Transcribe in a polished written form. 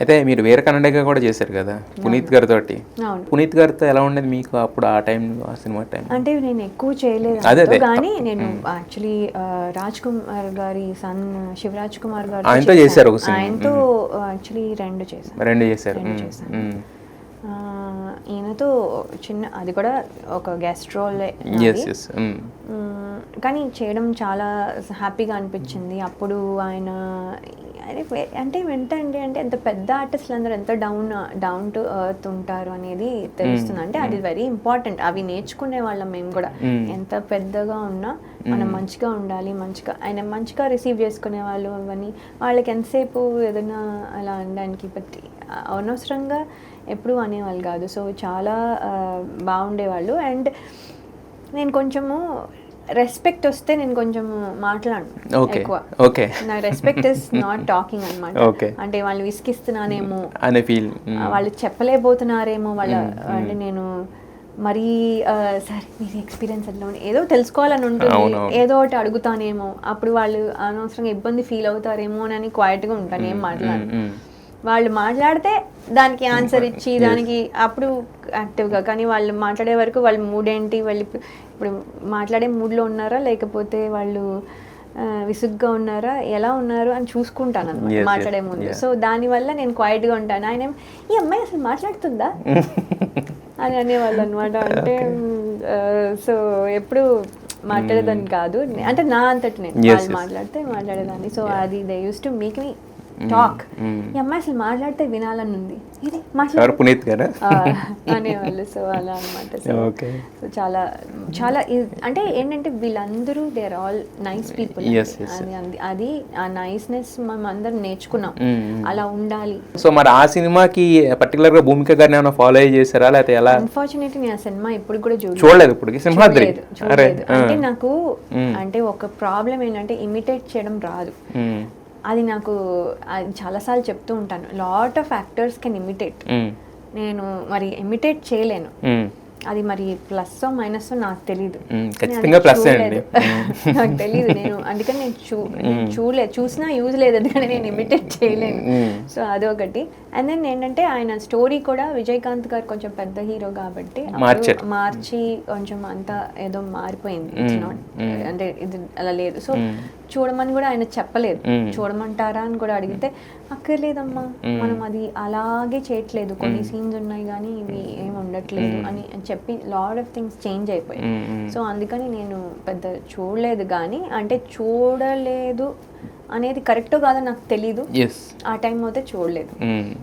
అయితే మీరు వీర కన్నడగా కూడా చేశారు కదా పునీత్ గారితో. అవును. పునీత్ గారితో ఎలా ఉండేది మీకు అప్పుడు ఆ టైంలో, ఆ సినిమా టైం? అంటే నేను ఎక్కువ చేయలేదు అదే ఆయనతో, అదే. కానీ నేను యాక్చువల్లీ రాజ్ కుమార్ గారి సన్ శివరాజ్ కుమార్ గారు ఆయనతో చేశారు ఒక సినిమా. ఆయనతో యాక్చువల్లీ 2 చేశాను. 2 చేశారు. ఈయనతో చిన్న, అది కూడా ఒక గెస్ట్ రోల్. కానీ చేయడం చాలా హ్యాపీగా అనిపించింది అప్పుడు. ఆయన అంటే ఏంటండి అంటే ఎంత పెద్ద ఆర్టిస్టులు అందరూ ఎంత డౌన్ టు ఎర్త్ ఉంటారు అనేది తెలుస్తుంది. అంటే అది వెరీ ఇంపార్టెంట్. అవి నేర్చుకునే వాళ్ళం మేము కూడా. ఎంత పెద్దగా ఉన్నా మనం మంచిగా ఉండాలి, మంచిగా ఆయన మంచిగా రిసీవ్ చేసుకునే వాళ్ళు. అవన్నీ వాళ్ళకి ఎంతసేపు ఏదైనా అలా అనడానికి బట్టి అనవసరంగా ఎప్పుడూ అనేవాళ్ళు కాదు. సో చాలా బాగుండేవాళ్ళు. అండ్ నేను కొంచెము రెస్పెక్ట్ వస్తే నేను కొంచెం మాట్లాడను ఎక్కువ. నా రెస్పెక్ట్ ఇస్ నాట్ టాకింగ్ అనమాట. అంటే వాళ్ళు విసిగిస్తున్నానేమో అనే ఫీల్, వాళ్ళు చెప్పలేకపోతున్నారేమో వాళ్ళ, అంటే నేను మరీ సరే మీరు ఎక్స్పీరియన్స్ ఎట్లా ఉండి ఏదో తెలుసుకోవాలని ఉంటుంది, ఏదో ఒకటి అడుగుతానేమో, అప్పుడు వాళ్ళు అనవసరంగా ఇబ్బంది ఫీల్ అవుతారేమో అని క్వైట్గా ఉంటాను, ఏం మాట్లాడను. వాళ్ళు మాట్లాడితే దానికి ఆన్సర్ ఇచ్చి దానికి అప్పుడు యాక్టివ్గా. కానీ వాళ్ళు మాట్లాడే వరకు వాళ్ళ మూడ్ ఏంటి, వాళ్ళు ఇప్పుడు మాట్లాడే మూడ్లో ఉన్నారా లేకపోతే వాళ్ళు విసుగ్గా ఉన్నారా, ఎలా ఉన్నారు అని చూసుకుంటాను అనమాట మాట్లాడే ముందు. సో దానివల్ల నేను క్వైట్గా ఉంటాను. ఆయన ఈ అమ్మాయి అసలు మాట్లాడుతుందా అని అనేవాళ్ళు అనమాట. అంటే సో ఎప్పుడు మాట్లాడేదాన్ని కాదు, అంటే నా అంతటి నేను వాళ్ళు మాట్లాడితే మాట్లాడేదాన్ని. సో అది they use to make me talk. ఈ అమ్మాయి అసలు మాట్లాడితే వినాలని ఉంది, ఇది మాట్లాడు పునీత్ గారు అనేవాళ్ళు. సో అలా అనమాట. సో చాలా చాలా అంటే ఏంటంటే వీళ్ళందరూ they are all nice people. అది ఆ నైస్నెస్ మనం అందరం నేర్చుకున్నాం, అలా ఉండాలి. సో మరి ఆ సినిమాకి పర్టికులర్ గా భూమిక గారిని ఏమైనా ఫాలో చేశారా లేకపోతే ఎలా? అన్ఫార్చునేట్లీ నేను ఆ సినిమా ఇప్పుడు కూడా చూడలేదు. ఇప్పుడు సింహాద్రి అంటే నాకు అంటే ఒక ప్రాబ్లం ఏంటంటే ఇమిటేట్ చేయడం రాదు. అది నాకు చాలాసార్లు చెప్తూ ఉంటాను, lot of actors can imitate, నేను మరి ఇమిటేట్ చేయలేను. అది మరి ప్లస్ మైనస్ నాకు తెలీదు, నాకు తెలీదు. నేను అందుకని నేను చూడలేదు, చూసినా యూజ్ లేదు, అందుకని నేను ఇమిటేట్ చేయలేను. సో అదొకటి. అండ్ దెన్ ఏంటంటే ఆయన స్టోరీ కూడా విజయకాంత్ గారు కొంచెం పెద్ద హీరో కాబట్టి మార్చి కొంచెం అంతా ఏదో మారిపోయింది. అంటే ఇది అలా లేదు. సో చూడమని కూడా ఆయన చెప్పలేదు, చూడమంటారా అని కూడా అడిగితే అక్కర్లేదమ్మా, మనం అది అలాగే చేయట్లేదు, కొన్ని సీన్స్ ఉన్నాయి కానీ ఇవి ఏమి ఉండట్లేదు అని చెప్పి లాట్ ఆఫ్ థింగ్స్ చేంజ్ అయిపోయాయి. సో అందుకని నేను పెద్ద చూడలేదు. కానీ అంటే చూడలేదు అనేది కరెక్టో కాదో నాకు తెలీదు, ఆ టైం అయితే చూడలేదు.